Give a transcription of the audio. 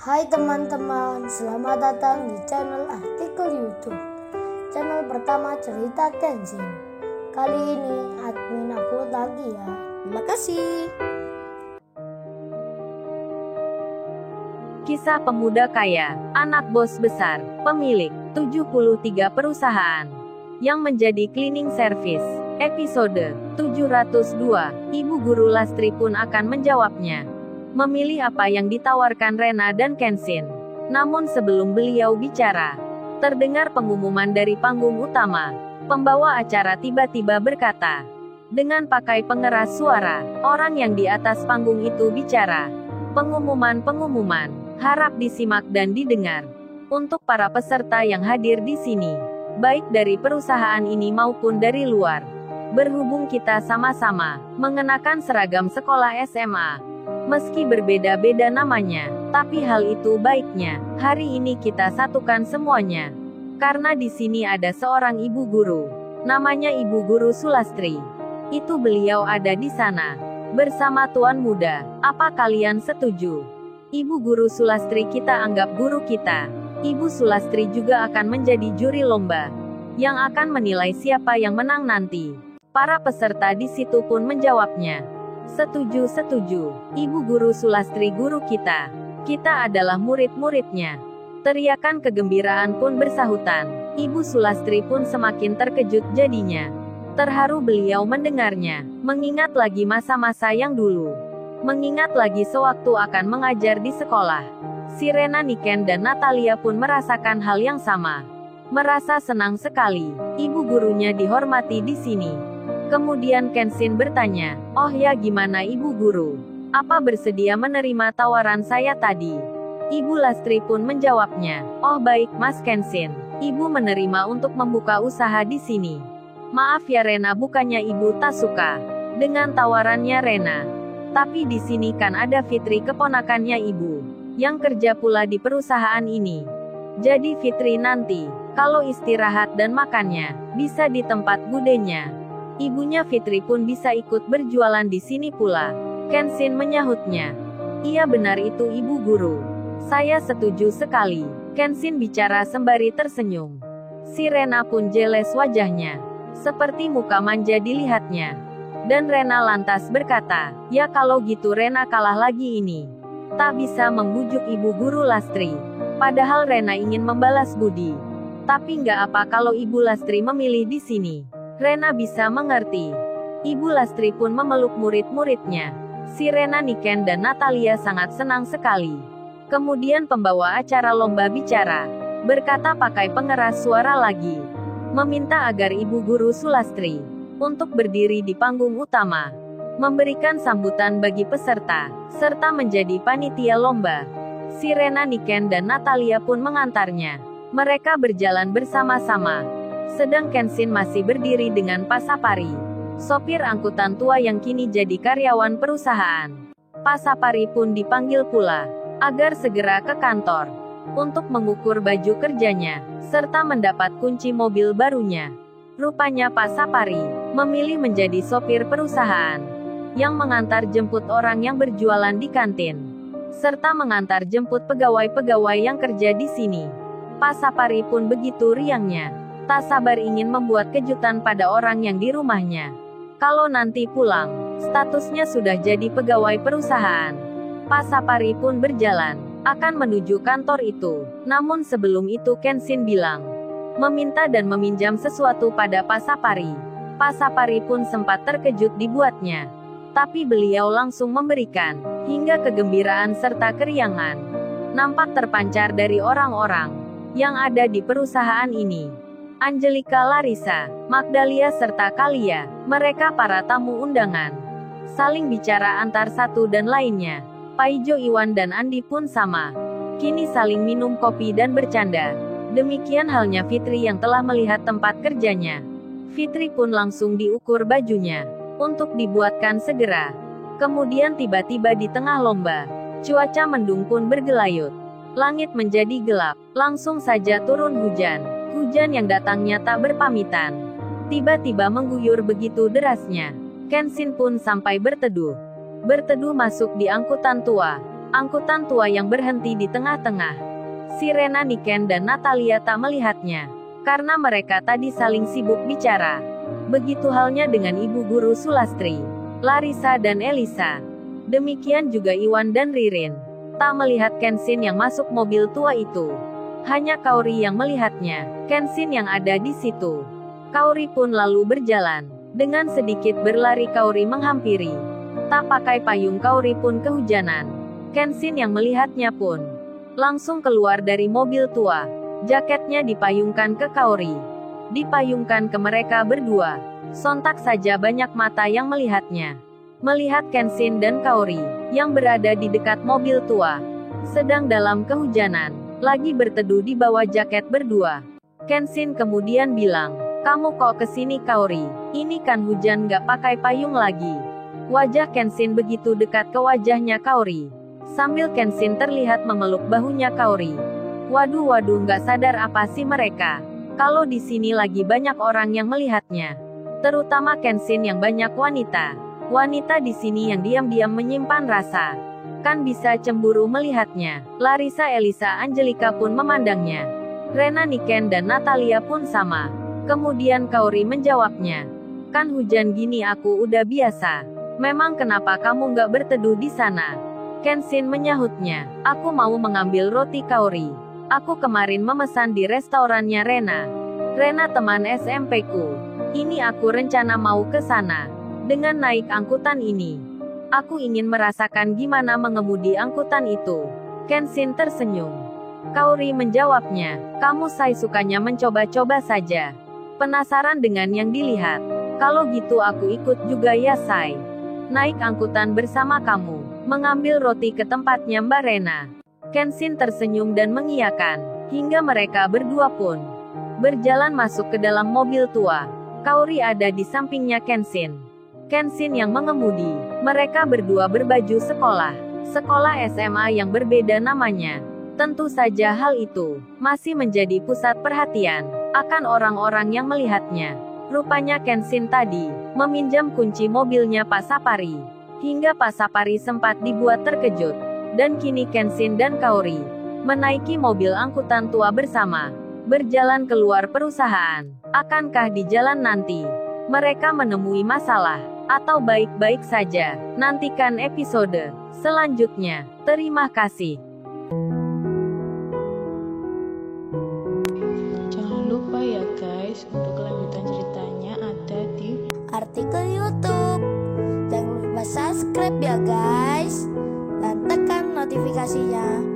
Hai teman-teman, selamat datang di channel artikel YouTube. Channel pertama cerita Kenshin. Kali ini admin upload lagi ya. Terima kasih. Kisah pemuda kaya, anak bos besar, pemilik 73 perusahaan yang menjadi cleaning service. Episode 702. Ibu guru Lastri pun akan menjawabnya. Memilih apa yang ditawarkan Rena dan Kenshin. Namun sebelum beliau bicara, terdengar pengumuman dari panggung utama. Pembawa acara tiba-tiba berkata, dengan pakai pengeras suara, orang yang di atas panggung itu bicara. Pengumuman, harap disimak dan didengar. Untuk para peserta yang hadir di sini, baik dari perusahaan ini maupun dari luar. Berhubung kita sama-sama mengenakan seragam sekolah SMA. Meski berbeda-beda namanya, tapi hal itu baiknya, hari ini kita satukan semuanya. Karena di sini ada seorang ibu guru. Namanya Ibu Guru Sulastri. Itu beliau ada di sana. Bersama Tuan Muda, apa kalian setuju? Ibu Guru Sulastri kita anggap guru kita. Ibu Sulastri juga akan menjadi juri lomba. Yang akan menilai siapa yang menang nanti. Para peserta di situ pun menjawabnya. Setuju. Ibu Guru Sulastri guru kita. Kita adalah murid-muridnya. Teriakan kegembiraan pun bersahutan. Ibu Sulastri pun semakin terkejut jadinya. Terharu beliau mendengarnya. Mengingat lagi masa-masa yang dulu. Mengingat lagi sewaktu akan mengajar di sekolah. Si Rena, Niken dan Natalia pun merasakan hal yang sama. Merasa senang sekali. Ibu gurunya dihormati di sini. Kemudian Kenshin bertanya, "Oh ya, gimana Ibu Guru? Apa bersedia menerima tawaran saya tadi?" Ibu Lastri pun menjawabnya, "Oh baik, Mas Kenshin. Ibu menerima untuk membuka usaha di sini." "Maaf ya Rena, bukannya Ibu tak suka dengan tawarannya Rena. Tapi di sini kan ada Fitri keponakannya Ibu, yang kerja pula di perusahaan ini. Jadi Fitri nanti, kalau istirahat dan makannya, bisa di tempat budenya. Ibunya Fitri pun bisa ikut berjualan di sini pula." Kenshin menyahutnya. "Iya benar itu Ibu Guru. Saya setuju sekali." Kenshin bicara sembari tersenyum. Si Rena pun jeles wajahnya. Seperti muka manja dilihatnya. Dan Rena lantas berkata, "Ya kalau gitu Rena kalah lagi ini." Tak bisa membujuk Ibu Guru Lastri. Padahal Rena ingin membalas budi. Tapi nggak apa kalau Ibu Lastri memilih di sini. Rena bisa mengerti. Ibu Lastri pun memeluk murid-muridnya. Si Rena, Niken dan Natalia sangat senang sekali. Kemudian pembawa acara lomba bicara. Berkata pakai pengeras suara lagi. Meminta agar Ibu Guru Sulastri untuk berdiri di panggung utama. Memberikan sambutan bagi peserta, serta menjadi panitia lomba. Si Rena, Niken dan Natalia pun mengantarnya. Mereka berjalan bersama-sama. Sedang Kenshin masih berdiri dengan Pasapari, sopir angkutan tua yang kini jadi karyawan perusahaan. Pasapari pun dipanggil pula, agar segera ke kantor, untuk mengukur baju kerjanya, serta mendapat kunci mobil barunya. Rupanya Pasapari memilih menjadi sopir perusahaan, yang mengantar jemput orang yang berjualan di kantin, serta mengantar jemput pegawai-pegawai yang kerja di sini. Pasapari pun begitu riangnya. Tak sabar ingin membuat kejutan pada orang yang di rumahnya. Kalau nanti pulang, statusnya sudah jadi pegawai perusahaan. Pasapari pun berjalan, akan menuju kantor itu. Namun sebelum itu Kenshin bilang, meminta dan meminjam sesuatu pada Pasapari. Pasapari pun sempat terkejut dibuatnya. Tapi beliau langsung memberikan, hingga kegembiraan serta keriangan nampak terpancar dari orang-orang yang ada di perusahaan ini. Angelika, Larissa, Magdalia serta Kalia, mereka para tamu undangan. Saling bicara antar satu dan lainnya. Paijo, Iwan dan Andi pun sama. Kini saling minum kopi dan bercanda. Demikian halnya Fitri yang telah melihat tempat kerjanya. Fitri pun langsung diukur bajunya, untuk dibuatkan segera. Kemudian tiba-tiba di tengah lomba, cuaca mendung pun bergelayut. Langit menjadi gelap, langsung saja turun hujan. Hujan yang datangnya tak berpamitan. Tiba-tiba mengguyur begitu derasnya. Kenshin pun sampai berteduh. Berteduh masuk di angkutan tua. angkutan tua yang berhenti di tengah-tengah. Si Rena, Niken, dan Natalia tak melihatnya, karena mereka tadi saling sibuk bicara. Begitu halnya dengan ibu guru Sulastri, Larissa dan Elisa. Demikian juga Iwan dan Ririn. Tak melihat Kenshin yang masuk mobil tua itu. Hanya Kaori yang melihatnya, Kenshin yang ada di situ. Kaori pun lalu berjalan. Dengan sedikit berlari Kaori menghampiri. Tak pakai payung Kaori pun kehujanan. Kenshin yang melihatnya pun langsung keluar dari mobil tua. Jaketnya dipayungkan ke Kaori. Dipayungkan ke mereka berdua. Sontak saja banyak mata yang melihatnya. Melihat Kenshin dan Kaori, yang berada di dekat mobil tua. Sedang dalam kehujanan, lagi berteduh di bawah jaket berdua. Kenshin kemudian bilang, "Kamu kok kesini Kaori? Ini kan hujan gak pakai payung lagi." Wajah Kenshin begitu dekat ke wajahnya Kaori. Sambil Kenshin terlihat memeluk bahunya Kaori. Waduh, gak sadar apa sih mereka? Kalau di sini lagi banyak orang yang melihatnya. Terutama Kenshin yang banyak wanita. Wanita di sini yang diam-diam menyimpan rasa. Kan bisa cemburu melihatnya. Larissa, Elisa, Angelika pun memandangnya. Rena, Niken, dan Natalia pun sama. Kemudian Kaori menjawabnya. Kan hujan gini aku udah biasa. Memang kenapa kamu gak berteduh di sana? Kenshin menyahutnya. Aku mau mengambil roti Kaori. Aku kemarin memesan di restorannya Rena. Rena teman SMP-ku. Ini aku rencana mau ke sana. Dengan naik angkutan ini. Aku ingin merasakan gimana mengemudi angkutan itu. Kenshin tersenyum. Kaori menjawabnya. Kamu say sukanya mencoba-coba saja. Penasaran dengan yang dilihat. Kalau gitu aku ikut juga ya say. Naik angkutan bersama kamu. Mengambil roti ke tempatnya Mbak Rena. Kenshin tersenyum dan mengiyakan. Hingga mereka berdua pun berjalan masuk ke dalam mobil tua. Kaori ada di sampingnya Kenshin. Kenshin yang mengemudi. Mereka berdua berbaju sekolah. Sekolah SMA yang berbeda namanya. Tentu saja hal itu masih menjadi pusat perhatian akan orang-orang yang melihatnya. Rupanya Kenshin tadi meminjam kunci mobilnya Pak Sapari. Hingga Pak Sapari sempat dibuat terkejut. Dan kini Kenshin dan Kaori menaiki mobil angkutan tua bersama. Berjalan keluar perusahaan. Akankah di jalan nanti mereka menemui masalah? Atau baik-baik saja? Nantikan episode selanjutnya. Terima kasih. Jangan lupa ya guys, untuk kelanjutan ceritanya ada di artikel YouTube. Jangan lupa subscribe ya guys, dan tekan notifikasinya